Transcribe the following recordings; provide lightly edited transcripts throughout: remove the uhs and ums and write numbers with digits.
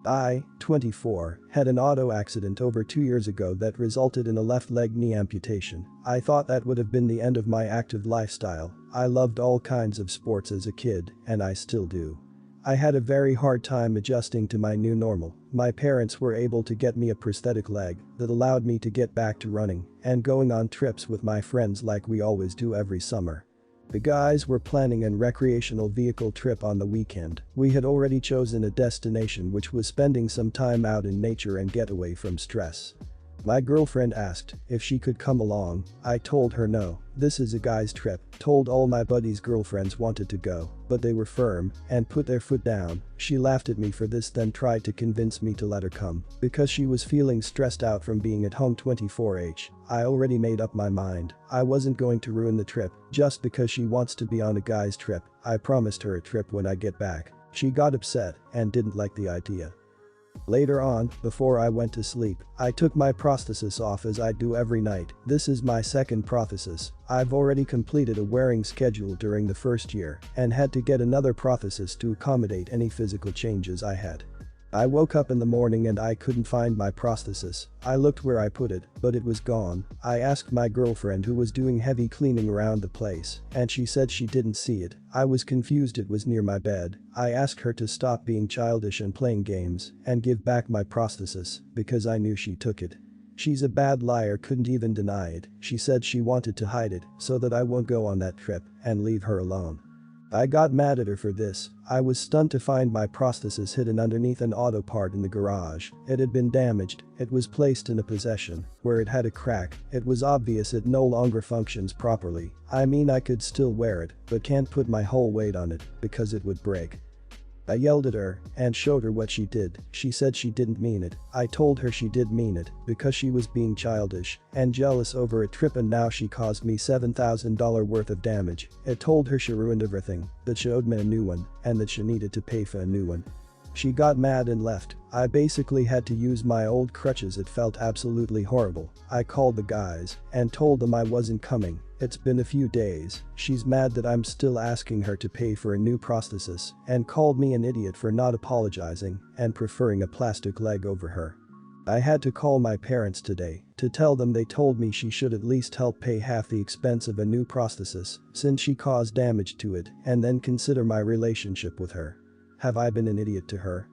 I, 24, had an auto accident over 2 years ago that resulted in a left leg knee amputation. I thought that would have been the end of my active lifestyle. I loved all kinds of sports as a kid, and I still do. I had a very hard time adjusting to my new normal. My parents were able to get me a prosthetic leg that allowed me to get back to running and going on trips with my friends like we always do every summer. The guys were planning an recreational vehicle trip on the weekend. We had already chosen a destination which was spending some time out in nature and get away from stress. My girlfriend asked if she could come along. I told her no, this is a guy's trip. Told all my buddies' girlfriends wanted to go, but they were firm and put their foot down. She laughed at me for this, then tried to convince me to let her come because she was feeling stressed out from being at home 24/7. I already made up my mind. I wasn't going to ruin the trip just because she wants to be on a guy's trip. I promised her a trip when I get back. She got upset and didn't like the idea. Later on, before I went to sleep, I took my prosthesis off as I do every night. This is my second prosthesis. I've already completed a wearing schedule during the first year and had to get another prosthesis to accommodate any physical changes I had. I woke up in the morning and I couldn't find my prosthesis. I looked where I put it, but it was gone. I asked my girlfriend who was doing heavy cleaning around the place, and she said she didn't see it. I was confused, it was near my bed. I asked her to stop being childish and playing games and give back my prosthesis because I knew she took it. She's a bad liar, couldn't even deny it. She said she wanted to hide it so that I won't go on that trip and leave her alone. I got mad at her for this. I was stunned to find my prosthesis hidden underneath an auto part in the garage. It had been damaged. It was placed in a possession where it had a crack. It was obvious it no longer functions properly. I mean, I could still wear it, but can't put my whole weight on it because it would break. I yelled at her and showed her what she did. She said she didn't mean it. I told her she did mean it because she was being childish and jealous over a trip, and now she caused me $7,000 worth of damage. It told her she ruined everything, that she owed me a new one, and that she needed to pay for a new one. She got mad and left. I basically had to use my old crutches. It felt absolutely horrible. I called the guys and told them I wasn't coming. It's been a few days. She's mad that I'm still asking her to pay for a new prosthesis and called me an idiot for not apologizing and preferring a plastic leg over her. I had to call my parents today to tell them they told me she should at least help pay half the expense of a new prosthesis since she caused damage to it, and then consider my relationship with her. Have I been an idiot to her?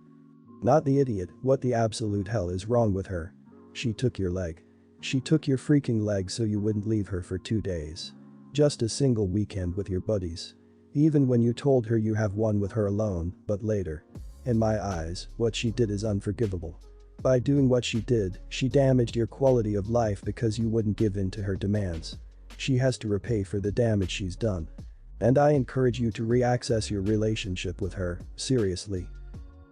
Not the idiot. What the absolute hell is wrong with her? She took your leg. She took your freaking leg so you wouldn't leave her for 2 days. Just a single weekend with your buddies. Even when you told her you have one with her alone, but later. In my eyes, what she did is unforgivable. By doing what she did, she damaged your quality of life because you wouldn't give in to her demands. She has to repay for the damage she's done. And I encourage you to re-access your relationship with her, seriously.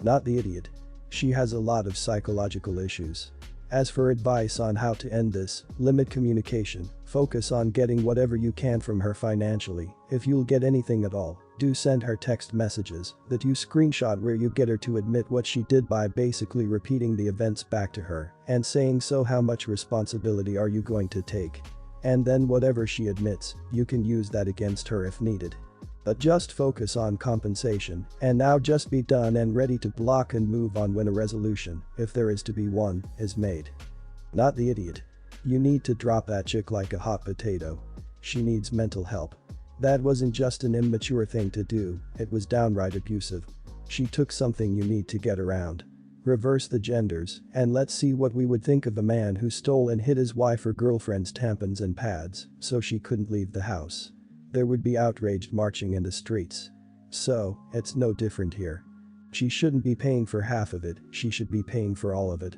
Not the idiot. She has a lot of psychological issues. As for advice on how to end this, limit communication, focus on getting whatever you can from her financially. If you'll get anything at all, do send her text messages that you screenshot where you get her to admit what she did by basically repeating the events back to her and saying, so how much responsibility are you going to take? And then whatever she admits, you can use that against her if needed. But just focus on compensation, and now just be done and ready to block and move on when a resolution, if there is to be one, is made. Not the idiot. You need to drop that chick like a hot potato. She needs mental help. That wasn't just an immature thing to do, it was downright abusive. She took something you need to get around. Reverse the genders, and let's see what we would think of a man who stole and hid his wife or girlfriend's tampons and pads so she couldn't leave the house. There would be outraged marching in the streets. So, it's no different here. She shouldn't be paying for half of it, she should be paying for all of it.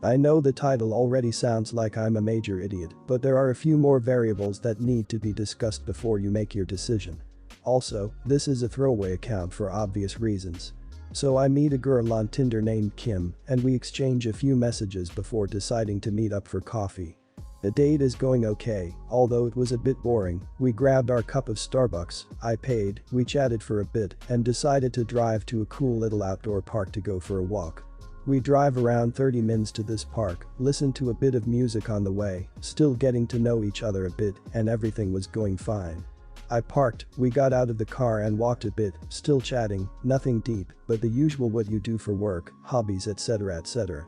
I know the title already sounds like I'm a major idiot, but there are a few more variables that need to be discussed before you make your decision. Also, this is a throwaway account for obvious reasons. So I meet a girl on Tinder named Kim, and we exchange a few messages before deciding to meet up for coffee. The date is going okay, although it was a bit boring. We grabbed our cup of Starbucks, I paid, we chatted for a bit, and decided to drive to a cool little outdoor park to go for a walk. We drive around 30 minutes to this park, listen to a bit of music on the way, still getting to know each other a bit, and everything was going fine. I parked, we got out of the car and walked a bit, still chatting, nothing deep, but the usual what you do for work, hobbies etc. etc.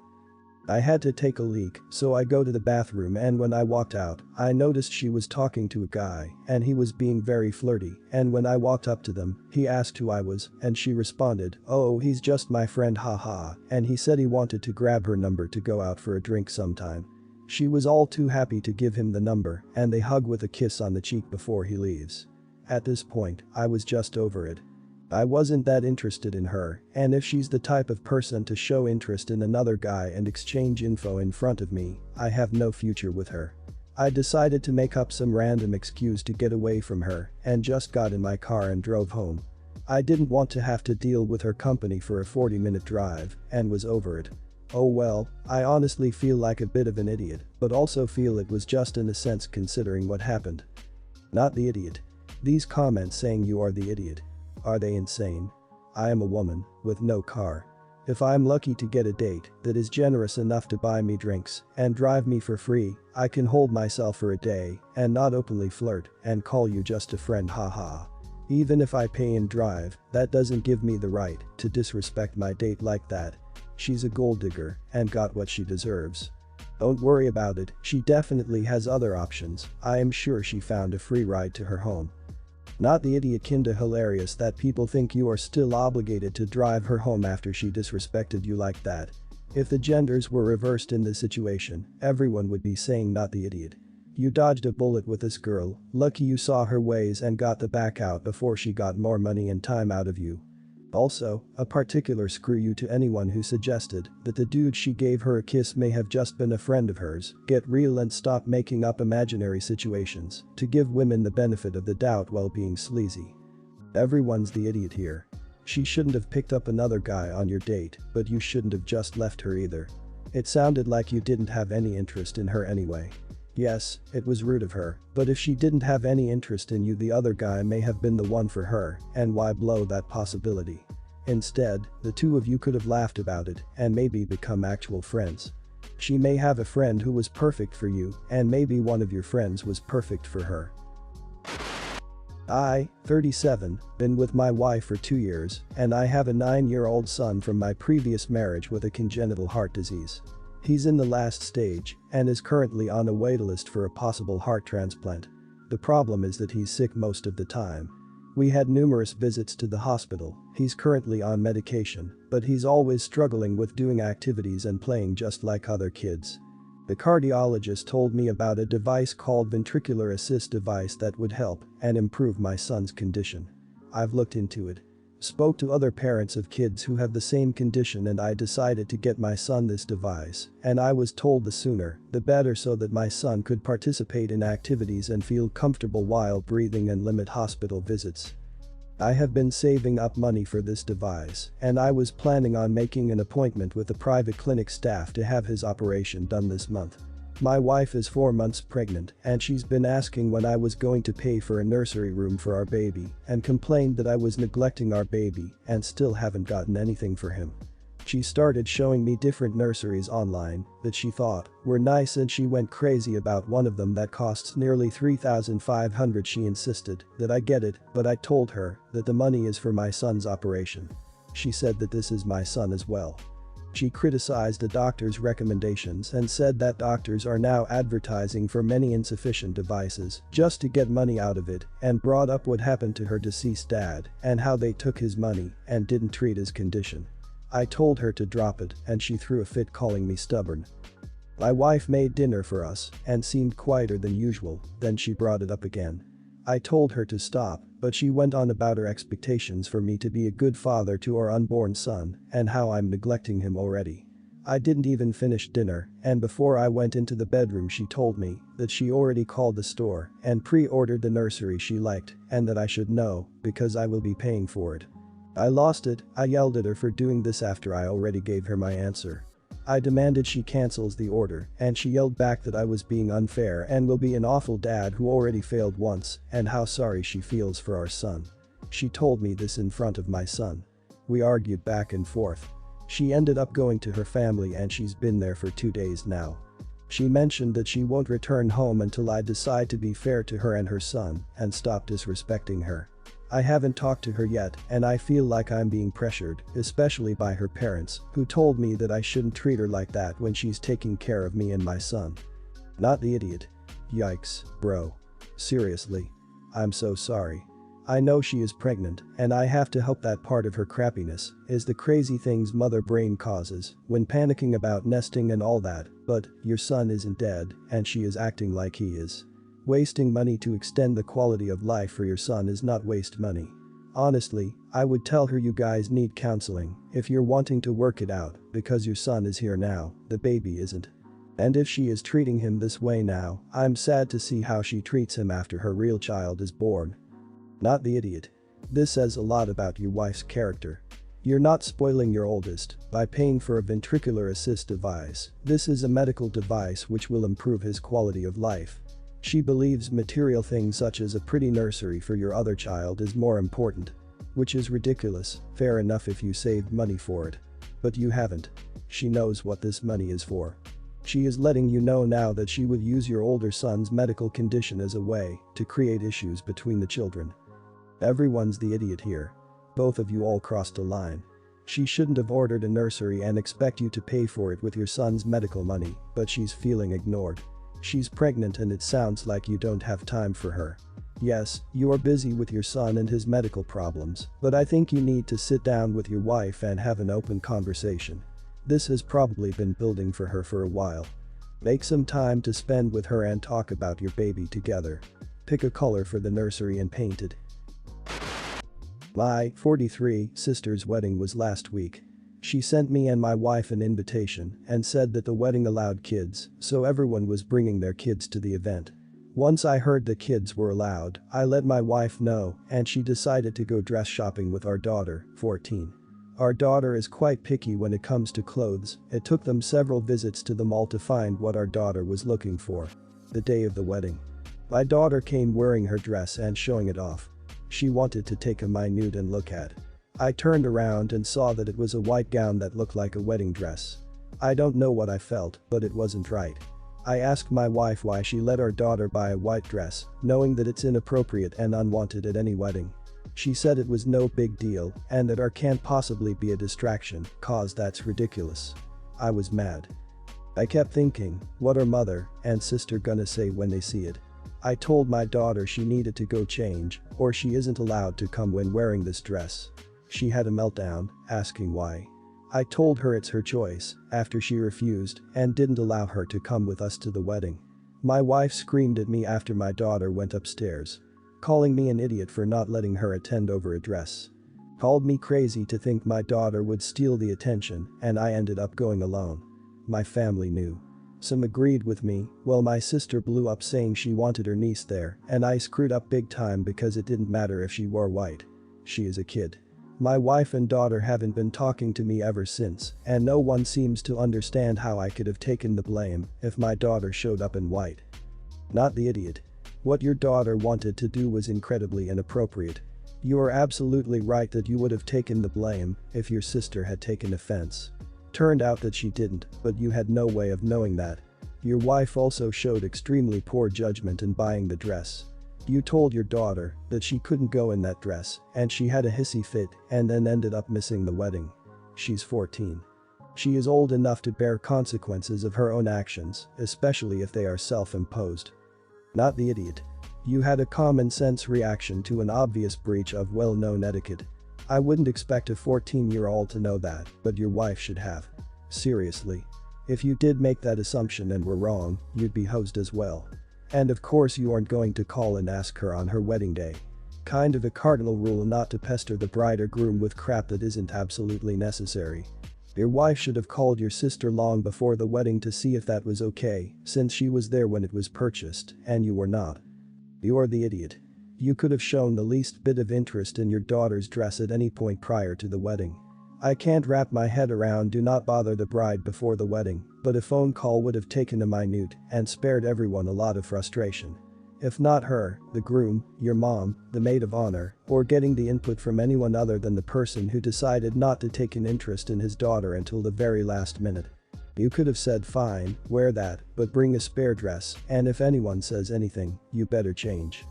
I had to take a leak, so I go to the bathroom and when I walked out, I noticed she was talking to a guy and he was being very flirty and when I walked up to them, he asked who I was and she responded, "Oh, he's just my friend haha," and he said he wanted to grab her number to go out for a drink sometime. She was all too happy to give him the number and they hug with a kiss on the cheek before he leaves. At this point, I was just over it. I wasn't that interested in her, and if she's the type of person to show interest in another guy and exchange info in front of me, I have no future with her. I decided to make up some random excuse to get away from her and just got in my car and drove home. I didn't want to have to deal with her company for a 40-minute drive and was over it. Oh well, I honestly feel like a bit of an idiot, but also feel it was just in a sense considering what happened. Not the idiot. These comments saying you are the idiot. Are they insane? I am a woman with no car. If I'm lucky to get a date that is generous enough to buy me drinks and drive me for free, I can hold myself for a day and not openly flirt and call you just a friend haha. Even if I pay and drive, that doesn't give me the right to disrespect my date like that. She's a gold digger and got what she deserves. Don't worry about it, she definitely has other options. I am sure she found a free ride to her home. Not the idiot kinda hilarious that people think you are still obligated to drive her home after she disrespected you like that. If the genders were reversed in this situation, everyone would be saying not the idiot. You dodged a bullet with this girl, lucky you saw her ways and got the back out before she got more money and time out of you. Also, a particular screw you to anyone who suggested that the dude she gave her a kiss may have just been a friend of hers. Get real and stop making up imaginary situations to give women the benefit of the doubt while being sleazy. Everyone's the idiot here. She shouldn't have picked up another guy on your date, but you shouldn't have just left her either. It sounded like you didn't have any interest in her anyway. Yes, it was rude of her, but if she didn't have any interest in you, the other guy may have been the one for her, and why blow that possibility? Instead, the two of you could have laughed about it and maybe become actual friends. She may have a friend who was perfect for you, and maybe one of your friends was perfect for her. I, 37, been with my wife for 2 years, and I have a 9-year-old son from my previous marriage with a congenital heart disease. He's in the last stage and is currently on a waitlist for a possible heart transplant. The problem is that he's sick most of the time. We had numerous visits to the hospital, he's currently on medication, but he's always struggling with doing activities and playing just like other kids. The cardiologist told me about a device called ventricular assist device that would help and improve my son's condition. I've looked into it. Spoke to other parents of kids who have the same condition and I decided to get my son this device, and I was told the sooner, the better so that my son could participate in activities and feel comfortable while breathing and limit hospital visits. I have been saving up money for this device, and I was planning on making an appointment with the private clinic staff to have his operation done this month. My wife is 4 months pregnant and she's been asking when I was going to pay for a nursery room for our baby and complained that I was neglecting our baby and still haven't gotten anything for him. She started showing me different nurseries online that she thought were nice and she went crazy about one of them that costs nearly $3,500. She insisted that I get it, but I told her that the money is for my son's operation. She said that this is my son as well. She criticized the doctor's recommendations and said that doctors are now advertising for many insufficient devices just to get money out of it and brought up what happened to her deceased dad and how they took his money and didn't treat his condition. I told her to drop it and she threw a fit calling me stubborn. My wife made dinner for us and seemed quieter than usual, then she brought it up again. I told her to stop, but she went on about her expectations for me to be a good father to our unborn son and how I'm neglecting him already. I didn't even finish dinner, and before I went into the bedroom she told me that she already called the store and pre-ordered the nursery she liked and that I should know because I will be paying for it. I lost it. I yelled at her for doing this after I already gave her my answer. I demanded she cancels the order and she yelled back that I was being unfair and will be an awful dad who already failed once and how sorry she feels for our son. She told me this in front of my son. We argued back and forth. She ended up going to her family and she's been there for 2 days now. She mentioned that she won't return home until I decide to be fair to her and her son and stop disrespecting her. I haven't talked to her yet and I feel like I'm being pressured, especially by her parents, who told me that I shouldn't treat her like that when she's taking care of me and my son. Not the idiot. Yikes, bro. Seriously. I'm so sorry. I know she is pregnant and I have to help. That part of her crappiness is the crazy things mother brain causes when panicking about nesting and all that, but your son isn't dead and she is acting like he is. Wasting money to extend the quality of life for your son is not waste money. Honestly, I would tell her you guys need counseling if you're wanting to work it out because your son is here now, the baby isn't. And if she is treating him this way now, I'm sad to see how she treats him after her real child is born. Not the idiot. This says a lot about your wife's character. You're not spoiling your oldest by paying for a ventricular assist device. This is a medical device which will improve his quality of life. She believes material things such as a pretty nursery for your other child is more important. Which is ridiculous. Fair enough if you saved money for it. But you haven't. She knows what this money is for. She is letting you know now that she would use your older son's medical condition as a way to create issues between the children. Everyone's the idiot here. Both of you all crossed a line. She shouldn't have ordered a nursery and expect you to pay for it with your son's medical money, but she's feeling ignored. She's pregnant and it sounds like you don't have time for her. Yes, you are busy with your son and his medical problems, but I think you need to sit down with your wife and have an open conversation. This has probably been building for her for a while. Make some time to spend with her and talk about your baby together. Pick a color for the nursery and paint it. My 43 sister's wedding was last week. She sent me and my wife an invitation and said that the wedding allowed kids, so everyone was bringing their kids to the event. Once I heard the kids were allowed, I let my wife know and she decided to go dress shopping with our daughter, 14. Our daughter is quite picky when it comes to clothes. It took them several visits to the mall to find what our daughter was looking for. The day of the wedding, my daughter came wearing her dress and showing it off. She wanted to take a minute and look at. I turned around and saw that it was a white gown that looked like a wedding dress. I don't know what I felt, but it wasn't right. I asked my wife why she let our daughter buy a white dress, knowing that it's inappropriate and unwanted at any wedding. She said it was no big deal and that our can't possibly be a distraction, cause that's ridiculous. I was mad. I kept thinking, what are mother and sister gonna say when they see it? I told my daughter she needed to go change or she isn't allowed to come when wearing this dress. She had a meltdown, asking why. I told her it's her choice after she refused and didn't allow her to come with us to the wedding. My wife screamed at me after my daughter went upstairs, calling me an idiot for not letting her attend over a dress. Called me crazy to think my daughter would steal the attention and I ended up going alone. My family knew. Some agreed with me, while my sister blew up saying she wanted her niece there and I screwed up big time because it didn't matter if she wore white. She is a kid. My wife and daughter haven't been talking to me ever since and no one seems to understand how I could have taken the blame if my daughter showed up in white. Not the idiot. What your daughter wanted to do was incredibly inappropriate. You are absolutely right that you would have taken the blame if your sister had taken offense. Turned out that she didn't, but you had no way of knowing that. Your wife also showed extremely poor judgment in buying the dress. You told your daughter that she couldn't go in that dress and she had a hissy fit and then ended up missing the wedding. She's 14. She is old enough to bear consequences of her own actions, especially if they are self-imposed. Not the idiot. You had a common sense reaction to an obvious breach of well-known etiquette. I wouldn't expect a 14-year-old to know that, but your wife should have. Seriously. If you did make that assumption and were wrong, you'd be hosed as well. And of course you aren't going to call and ask her on her wedding day. Kind of a cardinal rule not to pester the bride or groom with crap that isn't absolutely necessary. Your wife should have called your sister long before the wedding to see if that was okay, since she was there when it was purchased and you were not. You're the idiot. You could have shown the least bit of interest in your daughter's dress at any point prior to the wedding. I can't wrap my head around do not bother the bride before the wedding, but a phone call would have taken a minute and spared everyone a lot of frustration. If not her, the groom, your mom, the maid of honor, or getting the input from anyone other than the person who decided not to take an interest in his daughter until the very last minute. You could have said fine, wear that, but bring a spare dress, and if anyone says anything, you better change.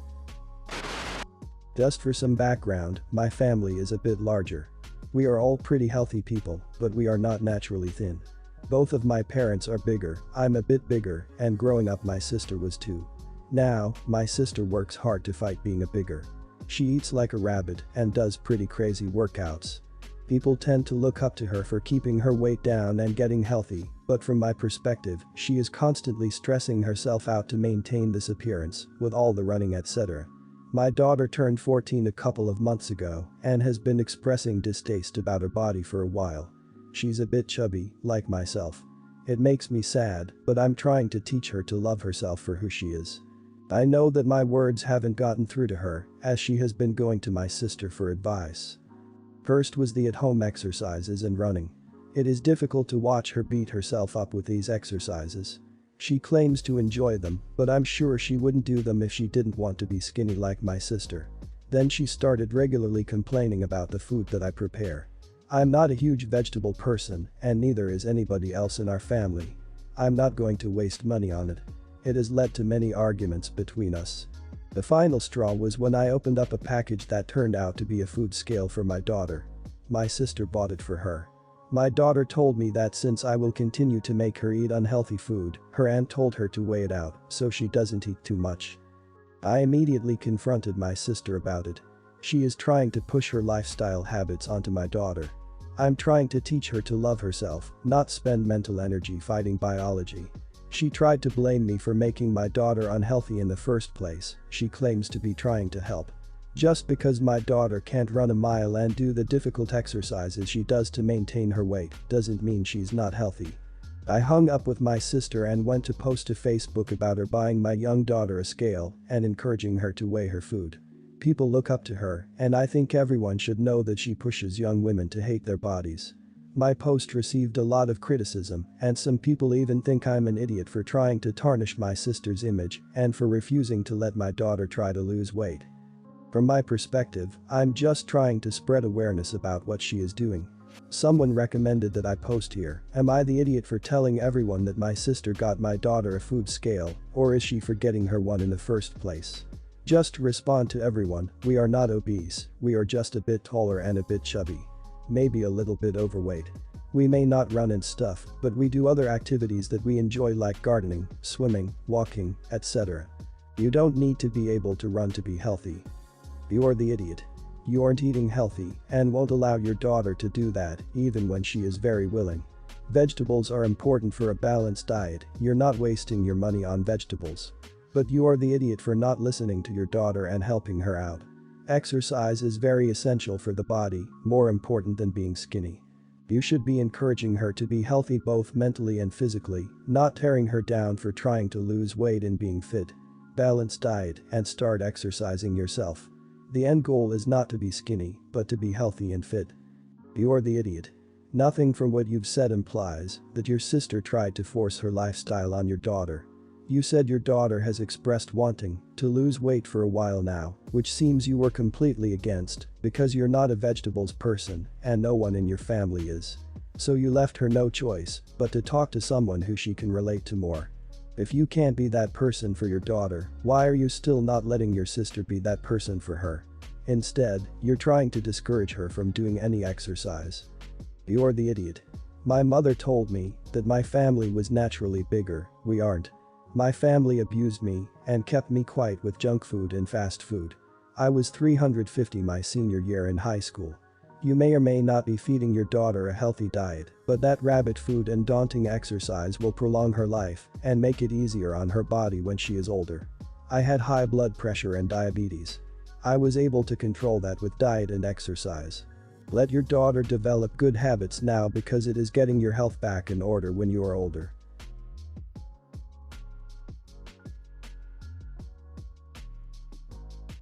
Just for some background, my family is a bit larger. We are all pretty healthy people, but we are not naturally thin. Both of my parents are bigger, I'm a bit bigger, and growing up my sister was too. Now, my sister works hard to fight being a bigger. She eats like a rabbit and does pretty crazy workouts. People tend to look up to her for keeping her weight down and getting healthy, but from my perspective, she is constantly stressing herself out to maintain this appearance, with all the running etc. My daughter turned 14 a couple of months ago and has been expressing distaste about her body for a while. She's a bit chubby, like myself. It makes me sad, but I'm trying to teach her to love herself for who she is. I know that my words haven't gotten through to her, as she has been going to my sister for advice. First was the at-home exercises and running. It is difficult to watch her beat herself up with these exercises. She claims to enjoy them, but I'm sure she wouldn't do them if she didn't want to be skinny like my sister. Then she started regularly complaining about the food that I prepare. I'm not a huge vegetable person, and neither is anybody else in our family. I'm not going to waste money on it. It has led to many arguments between us. The final straw was when I opened up a package that turned out to be a food scale for my daughter. My sister bought it for her. My daughter told me that since I will continue to make her eat unhealthy food, her aunt told her to weigh it out so she doesn't eat too much. I immediately confronted my sister about it. She is trying to push her lifestyle habits onto my daughter. I'm trying to teach her to love herself, not spend mental energy fighting biology. She tried to blame me for making my daughter unhealthy in the first place. She claims to be trying to help. Just because my daughter can't run a mile and do the difficult exercises she does to maintain her weight doesn't mean she's not healthy. I hung up with my sister and went to post to Facebook about her buying my young daughter a scale and encouraging her to weigh her food. People look up to her, and I think everyone should know that she pushes young women to hate their bodies. My post received a lot of criticism, and some people even think I'm an idiot for trying to tarnish my sister's image and for refusing to let my daughter try to lose weight. From my perspective, I'm just trying to spread awareness about what she is doing. Someone recommended that I post here. Am I the idiot for telling everyone that my sister got my daughter a food scale, or is she for getting her one in the first place? Just to respond to everyone, we are not obese, we are just a bit taller and a bit chubby. Maybe a little bit overweight. We may not run and stuff, but we do other activities that we enjoy like gardening, swimming, walking, etc. You don't need to be able to run to be healthy. You're the idiot. You aren't eating healthy and won't allow your daughter to do that even when she is very willing. Vegetables are important for a balanced diet, you're not wasting your money on vegetables. But you are the idiot for not listening to your daughter and helping her out. Exercise is very essential for the body, more important than being skinny. You should be encouraging her to be healthy both mentally and physically, not tearing her down for trying to lose weight and being fit. Balanced diet and start exercising yourself. The end goal is not to be skinny, but to be healthy and fit. You're the idiot. Nothing from what you've said implies that your sister tried to force her lifestyle on your daughter. You said your daughter has expressed wanting to lose weight for a while now, which seems you were completely against because you're not a vegetables person and no one in your family is. So you left her no choice but to talk to someone who she can relate to more. If you can't be that person for your daughter, why are you still not letting your sister be that person for her? Instead, you're trying to discourage her from doing any exercise. You're the idiot. My mother told me that my family was naturally bigger, we aren't. My family abused me and kept me quiet with junk food and fast food. I was 350 my senior year in high school. You may or may not be feeding your daughter a healthy diet, but that rabbit food and daunting exercise will prolong her life and make it easier on her body when she is older. I had high blood pressure and diabetes. I was able to control that with diet and exercise. Let your daughter develop good habits now because it is getting your health back in order when you are older.